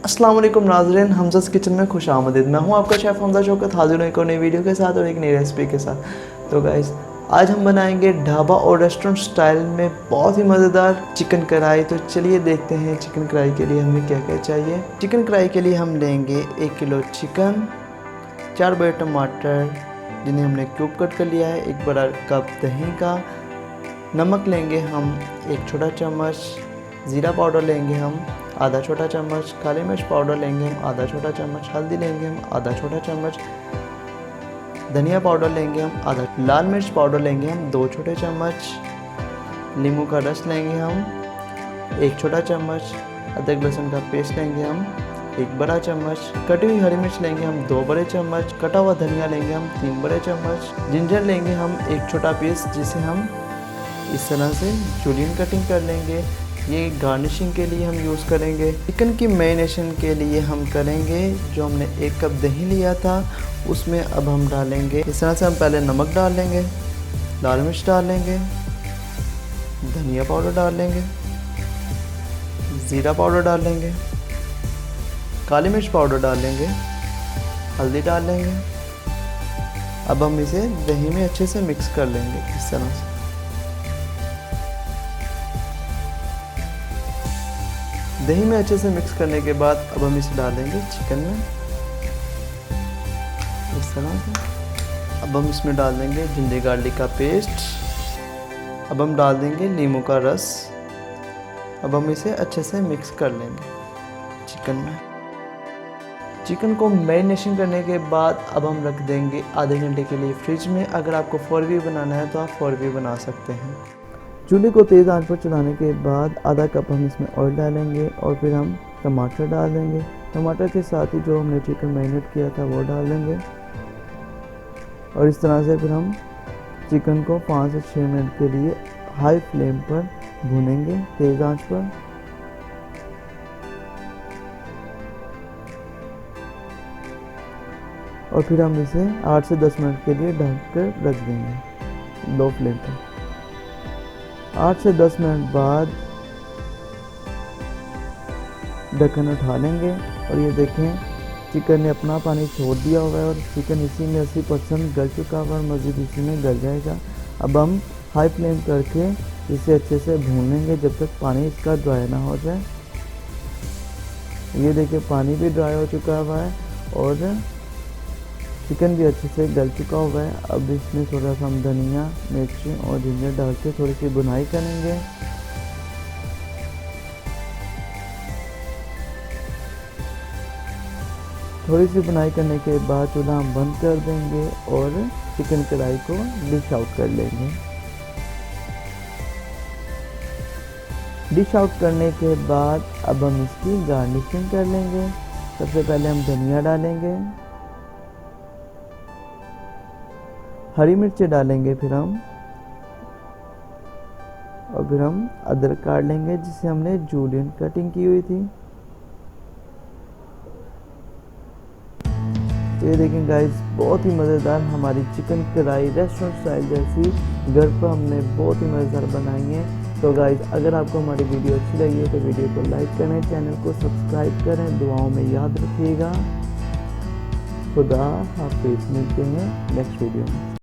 अस्सलाम वालेकुम नाज़रीन, हमज़ा's किचन में खुश आमदीद। मैं हूं आपका शेफ़ हमज़ा शौकत, हाज़िर हूं एक और नई वीडियो के साथ और एक नई रेसिपी के साथ। तो गाइस, आज हम बनाएंगे ढाबा और रेस्टोरेंट स्टाइल में बहुत ही मज़ेदार चिकन कढ़ाई। तो चलिए देखते हैं चिकन कढ़ाई के लिए हमें क्या क्या चाहिए। चिकन कढ़ाई के लिए हम लेंगे 1 किलो चिकन, 4 बड़े टमाटर जिन्हें हमने क्यूब कट कर लिया है, 1 बड़ा कप दही का, नमक लेंगे हम 1 छोटा चम्मच, ज़ीरा पाउडर लेंगे हम आधा छोटा चम्मच, काली मिर्च पाउडर लेंगे हम आधा छोटा चम्मच, हल्दी लेंगे हम आधा छोटा चम्मच, धनिया पाउडर लेंगे हम आधा, लाल मिर्च पाउडर लेंगे हम 2 छोटे चम्मच, नींबू का रस लेंगे हम 1 छोटा चम्मच, अदरक लहसुन का पेस्ट लेंगे हम 1 बड़ा चम्मच, कटी हुई हरी मिर्च लेंगे हम 2 बड़े चम्मच, कटा हुआ धनिया लेंगे हम 3 बड़े चम्मच, जिंजर लेंगे हम 1 छोटा पीस जिसे हम इस तरह से जूलियन कटिंग कर लेंगे। ये गार्निशिंग के लिए हम यूज़ करेंगे। चिकन की मैरिनेशन के लिए हम करेंगे जो हमने 1 कप दही लिया था उसमें अब हम डालेंगे इस तरह से। हम पहले नमक डाल लेंगे, लाल मिर्च डाल लेंगे, धनिया पाउडर डाल लेंगे, ज़ीरा पाउडर डाल लेंगे, काली मिर्च पाउडर डाल लेंगे, हल्दी डाल लेंगे। अब हम इसे दही में अच्छे से मिक्स कर लेंगे इस तरह से। दही में अच्छे से मिक्स करने के बाद अब हम इसे डालेंगे चिकन में इस तरह से। अब हम इसमें डाल देंगे जिंजर गार्लिक का पेस्ट, अब हम डाल देंगे नींबू का रस। अब हम इसे अच्छे से मिक्स कर लेंगे चिकन में। चिकन को मैरिनेशन करने के बाद अब हम रख देंगे आधे घंटे के लिए फ्रिज में। अगर आपको 4V बनाना है तो आप 4V बना सकते हैं। चूल्हे को तेज़ आंच पर चलाने के बाद आधा कप हम इसमें ऑयल डालेंगे और फिर हम टमाटर डाल देंगे। टमाटर के साथ ही जो हमने चिकन मैरिनेट किया था वो डाल देंगे और इस तरह से फिर हम चिकन को 5 से 6 मिनट के लिए हाई फ्लेम पर भूनेंगे तेज़ आंच पर। और फिर हम इसे 8 से 10 मिनट के लिए ढक कर रख देंगे लो फ्लेम पर। 8 से 10 मिनट बाद ढक्कन उठा लेंगे और ये देखें चिकन ने अपना पानी छोड़ दिया हुआ है और चिकन इसी में 80% गल चुका हुआ और मज़ीद इसी में गल जाएगा। अब हम हाई फ्लेम करके इसे अच्छे से भून लेंगे जब तक पानी इसका ड्राई ना हो जाए। ये देखिए पानी भी ड्राई हो चुका हुआ है और चिकन भी अच्छे से गल चुका हुआ है। अब इसमें थोड़ा सा हम धनिया, मिर्ची और जिंजर डाल के थोड़ी सी भुनाई करेंगे। थोड़ी सी भुनाई करने के बाद चूल्हा हम बंद कर देंगे और चिकन कढ़ाई को डिश आउट कर लेंगे। डिश आउट करने के बाद अब हम इसकी गार्निशिंग कर लेंगे। सबसे पहले हम धनिया डालेंगे, हरी मिर्चें डालेंगे फिर हम, और फिर हम अदरक काट लेंगे जिसे हमने जूलियन कटिंग की हुई थी। तो ये देखें गाइस, बहुत ही मज़ेदार हमारी चिकन कढ़ाई रेस्टोरेंट स्टाइल जैसी घर पर हमने बहुत ही मज़ेदार बनाई है। तो गाइस, अगर आपको हमारी वीडियो अच्छी लगी है तो वीडियो को लाइक करें, चैनल को सब्सक्राइब करें, दुआओं में याद रखिएगा। खुदा हाफिज़, मिलते हैं नेक्स्ट वीडियो में।